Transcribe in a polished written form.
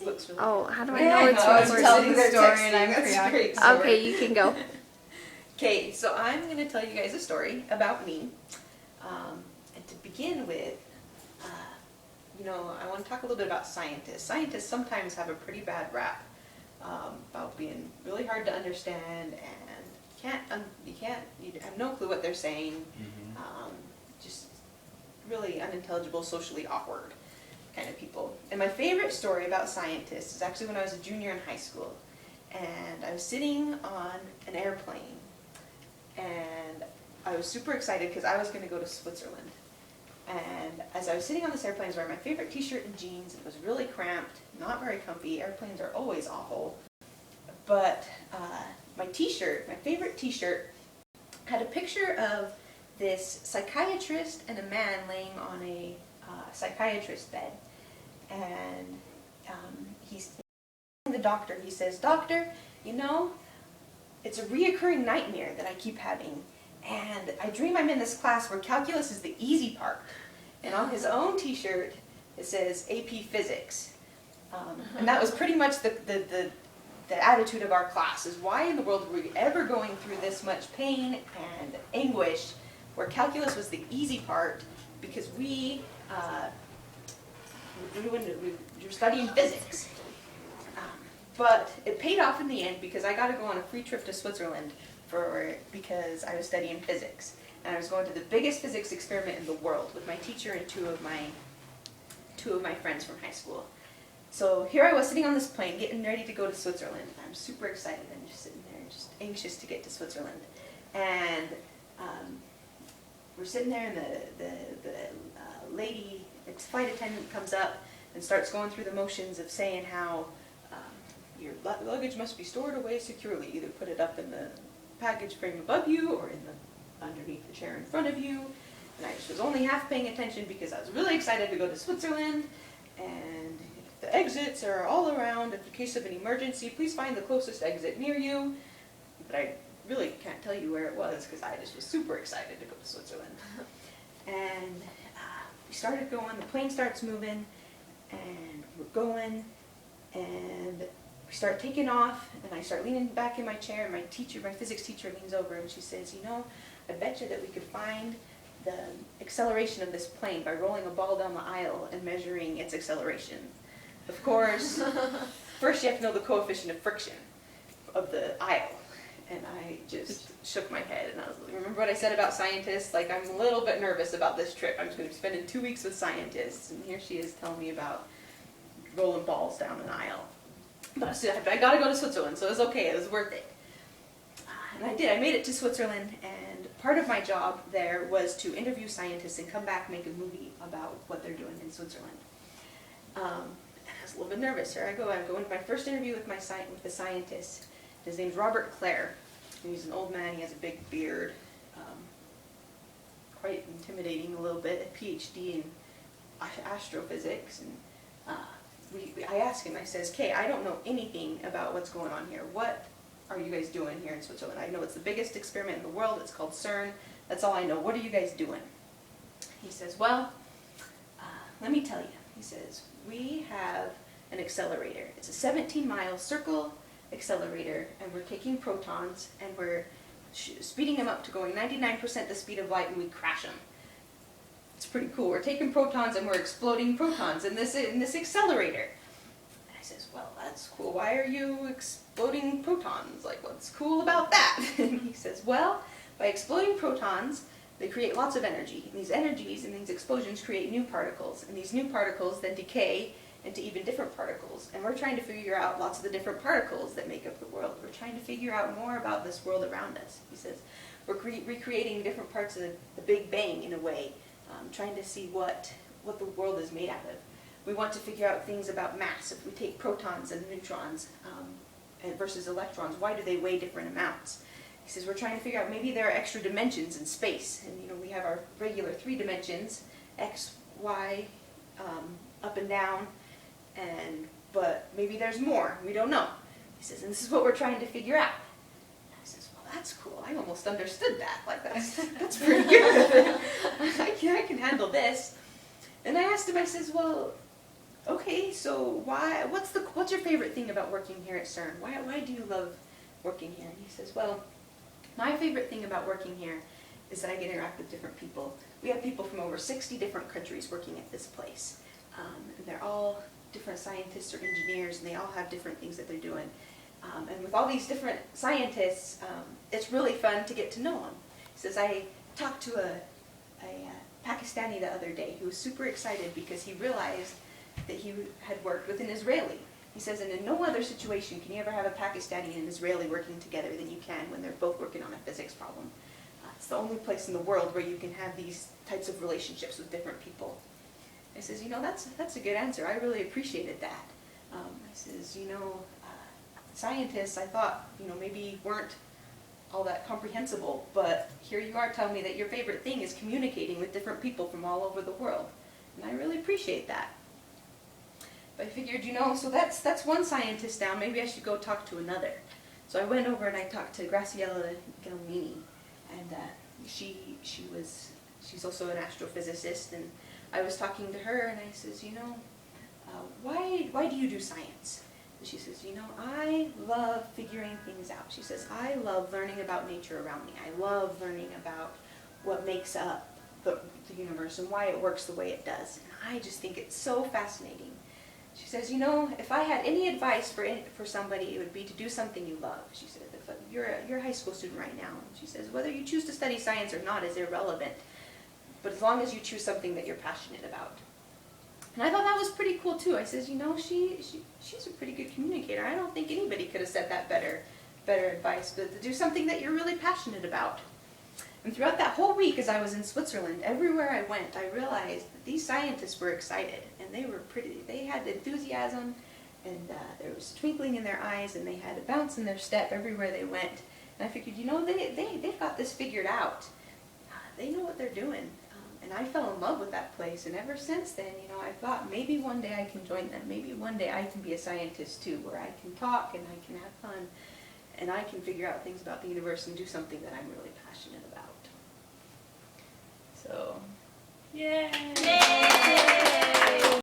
looks really Oh, good. how do I know it's I was telling recording? the story and I'm That's a great preoccupied. story. Okay, you can go. Okay, so I'm going to tell you guys a story about me. And to begin with, I want to talk a little bit about scientists. Scientists sometimes have a pretty bad rap about being really hard to understand, and you have no clue what they're saying. Just really unintelligible, socially awkward kind of people. And my favorite story about scientists is actually when I was a junior in high school, and I was sitting on an airplane, and I was super excited because I was going to go to Switzerland. And as I was sitting on this airplane, I was wearing my favorite t-shirt and jeans. It was really cramped, not very comfy. Airplanes are always awful. But my favorite t-shirt, had a picture of this psychiatrist and a man laying on a psychiatrist's bed. And he's telling the doctor, he says, "Doctor, it's a reoccurring nightmare that I keep having. And I dream I'm in this class where calculus is the easy part." And on his own t-shirt, it says AP Physics. And that was pretty much the attitude of our class, is why in the world were we ever going through this much pain and anguish where calculus was the easy part, because we were studying physics. But it paid off in the end, because I got to go on a free trip to Switzerland because I was studying physics. And I was going to the biggest physics experiment in the world with my teacher and two of my friends from high school. So here I was sitting on this plane getting ready to go to Switzerland. I'm super excited. I'm just sitting there, just anxious to get to Switzerland. And we're sitting there, and the lady, the flight attendant, comes up and starts going through the motions of saying how your luggage must be stored away securely. Either put it up in the package frame above you or underneath the chair in front of you. And I was only half paying attention because I was really excited to go to Switzerland. And the exits are all around. In case of an emergency, please find the closest exit near you. But I really can't tell you where it was because I just was super excited to go to Switzerland. And we started going, the plane starts moving, and we're going, and we start taking off, and I start leaning back in my chair, and my physics teacher leans over and she says, "I bet you that we could find the acceleration of this plane by rolling a ball down the aisle and measuring its acceleration." Of course, first you have to know the coefficient of friction of the aisle. And I just shook my head, and I was like, remember what I said about scientists? Like, I'm a little bit nervous about this trip. I'm just going to be spending 2 weeks with scientists, and here she is telling me about rolling balls down an aisle. But I got to go to Switzerland, so it was okay. It was worth it. And I did. I made it to Switzerland, and part of my job there was to interview scientists and come back and make a movie about what they're doing in Switzerland. And I was a little bit nervous. Here I go. I'm going to my first interview with the scientist. His name's Robert Clare. He's an old man. He has a big beard. Quite intimidating a little bit. A PhD in astrophysics. And I asked him, I says, "Okay, I don't know anything about what's going on here. What are you guys doing here in Switzerland? I know it's the biggest experiment in the world. It's called CERN. That's all I know. What are you guys doing?" He says, "Well, let me tell you." He says, "We have an accelerator. It's a 17-mile circle accelerator, and we're taking protons, and we're speeding them up to going 99% the speed of light, and we crash them. It's pretty cool. We're taking protons, and we're exploding protons in this accelerator." And I says, "Well, that's cool. Why are you exploding protons? Like, what's cool about that?" And he says, "Well, by exploding protons, they create lots of energy. And these energies and these explosions create new particles, and these new particles then decay into even different particles. And we're trying to figure out lots of the different particles that make up the world. We're trying to figure out more about this world around us." He says, "We're recreating different parts of the Big Bang in a way, trying to see what the world is made out of. We want to figure out things about mass. If we take protons and neutrons versus electrons, why do they weigh different amounts?" He says, "We're trying to figure out maybe there are extra dimensions in space. And we have our regular 3 dimensions, X, Y, up and down, but maybe there's more. We don't know." He says, "And this is what we're trying to figure out." And I says, "Well, that's cool. I almost understood that. Like, that's pretty good. I can handle this." And I asked him, I says, "Well, okay, so what's your favorite thing about working here at CERN? Why do you love working here? And he says, well, my favorite thing about working here is that I get to interact with different people. We have people from over 60 different countries working at this place. And they're all different scientists or engineers, and they all have different things that they're doing. And with all these different scientists, it's really fun to get to know them. He says, I talked to a Pakistani the other day who was super excited because he realized that he had worked with an Israeli. He says, and in no other situation can you ever have a Pakistani and an Israeli working together than you can when they're both working on a physics problem. It's the only place in the world where you can have these types of relationships with different people. I says, that's a good answer. I really appreciated that. I says, scientists, I thought, maybe weren't all that comprehensible, but here you are telling me that your favorite thing is communicating with different people from all over the world. And I really appreciate that. But I figured, so that's one scientist down, maybe I should go talk to another. So I went over and I talked to Graciela Gelmini, and she's also an astrophysicist, and I was talking to her and I says, why do you do science? And she says, I love figuring things out. She says, I love learning about nature around me. I love learning about what makes up the universe and why it works the way it does. And I just think it's so fascinating. She says, if I had any advice for somebody, it would be to do something you love. She said, you're a high school student right now. And she says, whether you choose to study science or not is irrelevant, but as long as you choose something that you're passionate about. And I thought that was pretty cool too. I says, she's a pretty good communicator. I don't think anybody could have said that better advice, but to do something that you're really passionate about. And throughout that whole week as I was in Switzerland, everywhere I went, I realized that these scientists were excited, and they had enthusiasm, and there was twinkling in their eyes, and they had a bounce in their step everywhere they went. And I figured, they've got this figured out. They know what they're doing. And I fell in love with that place, and ever since then, I thought maybe one day I can join them. Maybe one day I can be a scientist too, where I can talk and I can have fun, and I can figure out things about the universe and do something that I'm really passionate about. So, yay!